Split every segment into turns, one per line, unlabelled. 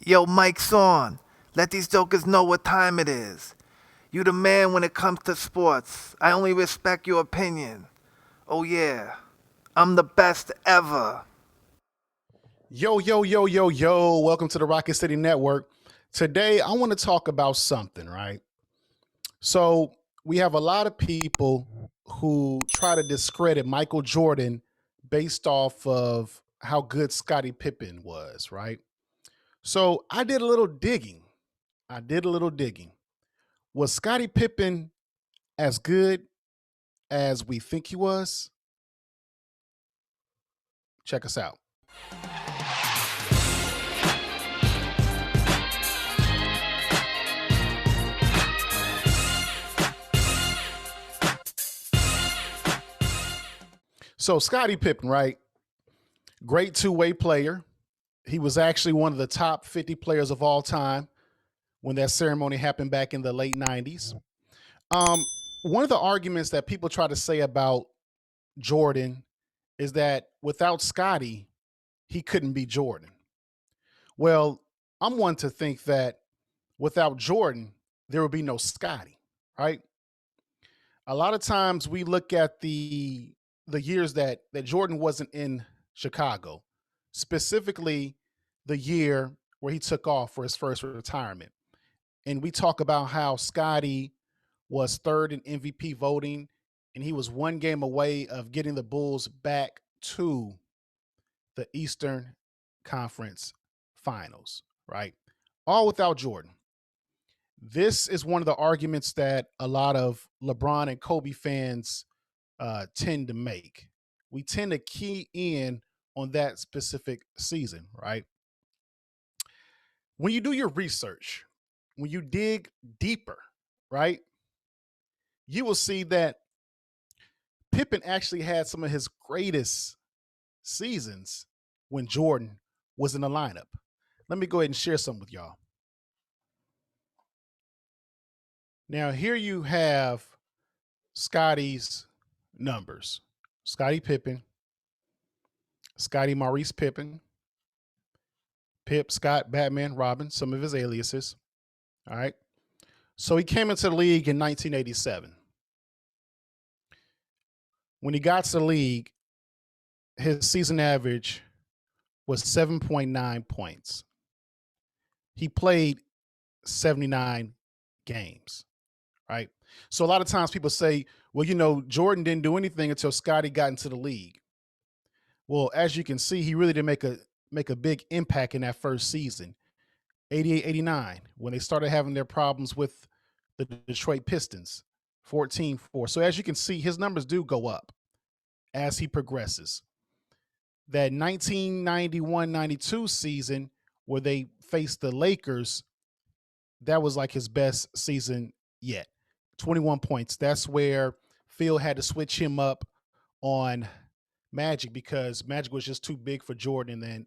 Yo, mic's on. Let these jokers know what time it is. You the man when it comes to sports. I only respect your opinion. Oh yeah, I'm the best ever.
Yo, yo, yo, yo, yo. Welcome to the Rocket City Network. Today, I want to talk about something, right? So, we have a lot of people who try to discredit Michael Jordan based off of how good Scottie Pippen was, right? So, I did a little digging. Was Scottie Pippen as good as we think he was? Check us out. So, Scottie Pippen, right? Great two-way player. He was actually one of the top 50 players of all time when that ceremony happened back in the late 90s. Um, One of the arguments that people try to say about Jordan is that without Scottie, he couldn't be Jordan. Well, I'm one to think that without Jordan, there would be no Scottie, right? A lot of times we look at the years that Jordan wasn't in Chicago, specifically the year where he took off for his first retirement. And we talk about how Scottie was third in MVP voting, and he was one game away of getting the Bulls back to the Eastern Conference Finals, right? All without Jordan. This is one of the arguments that a lot of LeBron and Kobe fans tend to make. We tend to key in on that specific season, right? When you do your research, when you dig deeper, right, you will see that Pippen actually had some of his greatest seasons when Jordan was in the lineup. Let me go ahead and share some with y'all. Now, here you have Scottie's numbers. Scottie Pippen, Scottie Maurice Pippen, Pip, Scott, Batman, Robin, some of his aliases. All right. So he came into the league in 1987. When he got to the league, his season average was 7.9 points. He played 79 games, right? So a lot of times people say, well, Jordan didn't do anything until Scottie got into the league. Well, as you can see, he really didn't make a big impact in that first season. 88, 89, when they started having their problems with the Detroit Pistons, 14-4. So as you can see, his numbers do go up as he progresses. That 1991-92 season where they faced the Lakers, that was like his best season yet. 21 points. That's where Phil had to switch him up on Magic because Magic was just too big for Jordan. And then,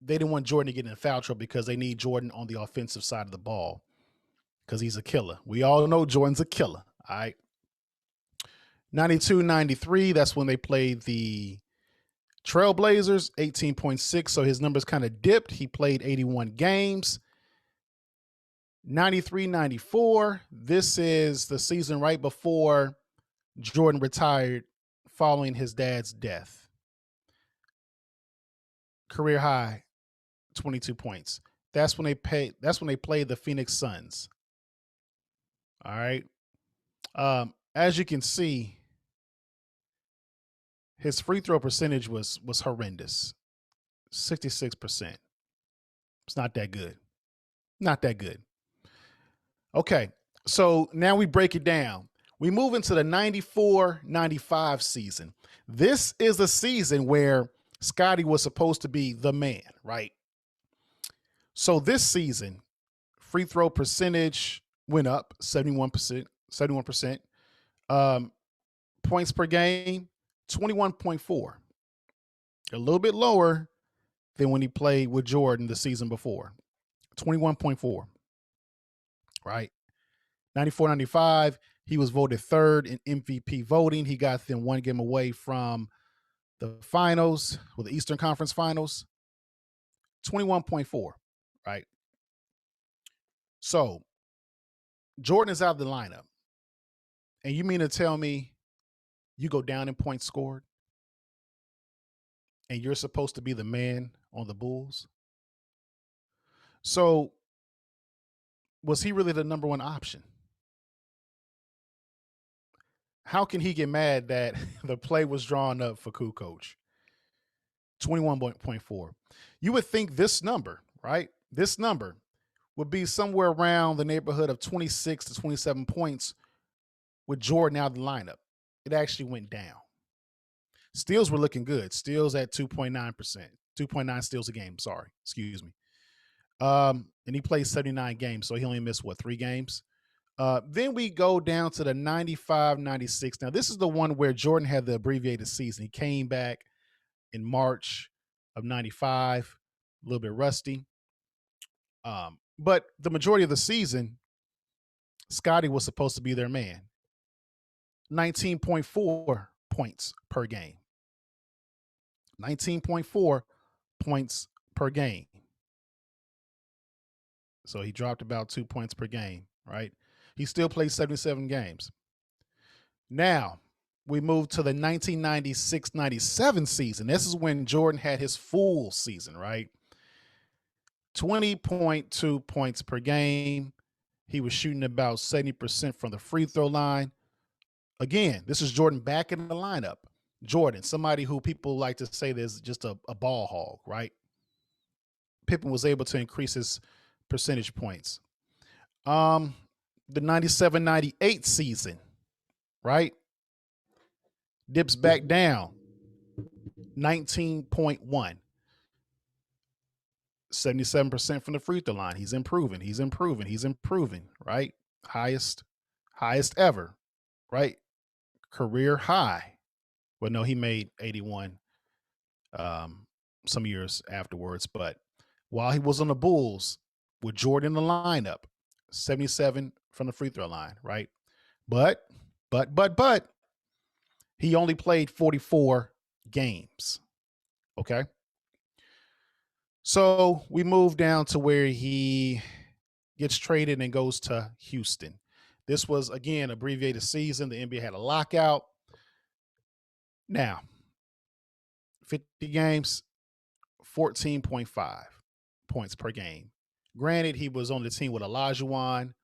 they didn't want Jordan to get in foul trouble because they need Jordan on the offensive side of the ball because he's a killer. We all know Jordan's a killer. All right. 92-93, that's when they played the Trailblazers, 18.6. So his numbers kind of dipped. He played 81 games. 93-94, this is the season right before Jordan retired following his dad's death. Career high, 22 points. That's when they played the Phoenix Suns. All right. As you can see, his free throw percentage was horrendous. 66%. It's not that good. Not that good. Okay. So now we break it down. We move into the 94-95 season. This is a season where Scottie was supposed to be the man, right? So this season, free throw percentage went up 71%. Points per game, 21.4. A little bit lower than when he played with Jordan the season before. 21.4. Right? 94-95, he was voted third in MVP voting. He got them one game away from the finals, or the Eastern Conference Finals. 21.4. right? So Jordan is out of the lineup. And you mean to tell me you go down in points scored and you're supposed to be the man on the Bulls? So was he really the number one option? How can he get mad that the play was drawn up for Kukoc? 21.4. You would think this number, right? This number would be somewhere around the neighborhood of 26 to 27 points with Jordan out of the lineup. It actually went down. Steals were looking good. Steals at 2.9%, 2.9 steals a game. Sorry, excuse me. And he played 79 games, so he only missed, 3 games? Then we go down to the 95-96. Now, this is the one where Jordan had the abbreviated season. He came back in March of 95, a little bit rusty. But the majority of the season, Scottie was supposed to be their man. 19.4 points per game. 19.4 points per game. So he dropped about 2 points per game, right? He still played 77 games. Now, we move to the 1996-97 season. This is when Jordan had his full season, right? 20.2 points per game. He was shooting about 70% from the free throw line. Again, this is Jordan back in the lineup. Jordan, somebody who people like to say is just a ball hog, right? Pippen was able to increase his percentage points. The 97-98 season, right? Dips back down. 19.1. 77% from the free throw line. He's improving. He's improving. He's improving, right? Highest ever, right? Career high. Well, no, he made 81 some years afterwards. But while he was on the Bulls with Jordan in the lineup, 77 from the free throw line, right? But he only played 44 games. Okay. So we move down to where he gets traded and goes to Houston. This was, again, abbreviated season. The NBA had a lockout. Now, 50 games, 14.5 points per game. Granted, he was on the team with Olajuwon.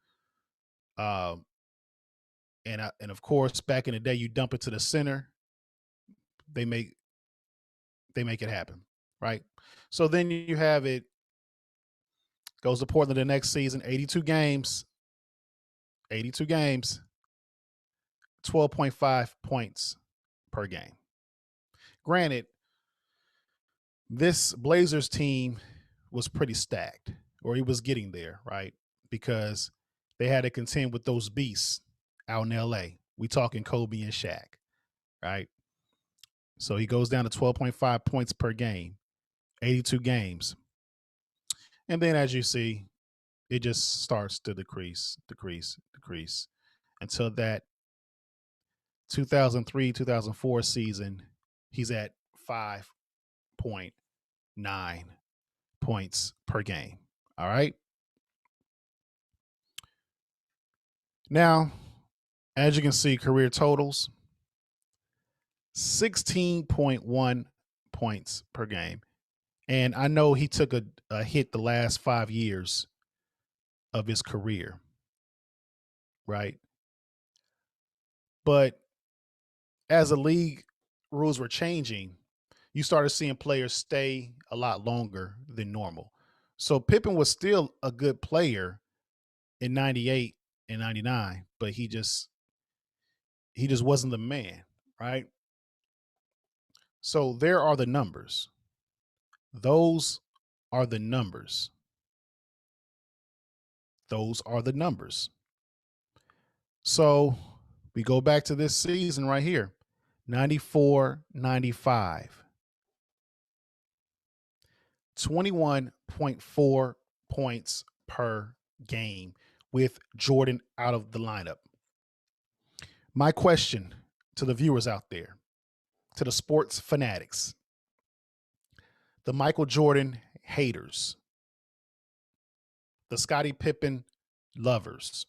And of course, back in the day, you dump it to the center. They make it happen, right? So then you have it. Goes to Portland the next season, 82 games, 12.5 points per game. Granted, this Blazers team was pretty stacked, or he was getting there, right? Because they had to contend with those beasts out in LA. We talking Kobe and Shaq, right? So he goes down to 12.5 points per game, 82 games. And then as you see, it just starts to decrease until that 2003-2004 season, he's at 5.9 points per game. All right. Now, as you can see, career totals 16.1 points per game. And I know he took a hit the last 5 years of his career, right? But as the league rules were changing, you started seeing players stay a lot longer than normal. So Pippen was still a good player in 98 and 99, but he just wasn't the man, right? So there are the numbers. Those are the numbers. Those are the numbers. So we go back to this season right here, 94-95. 21.4 points per game with Jordan out of the lineup. My question to the viewers out there, to the sports fanatics, the Michael Jordan haters, the Scottie Pippen lovers.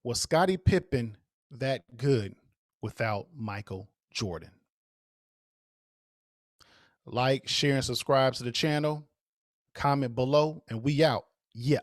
Was Scottie Pippen that good without Michael Jordan? Like, share, and subscribe to the channel. Comment below, and we out. Yeah.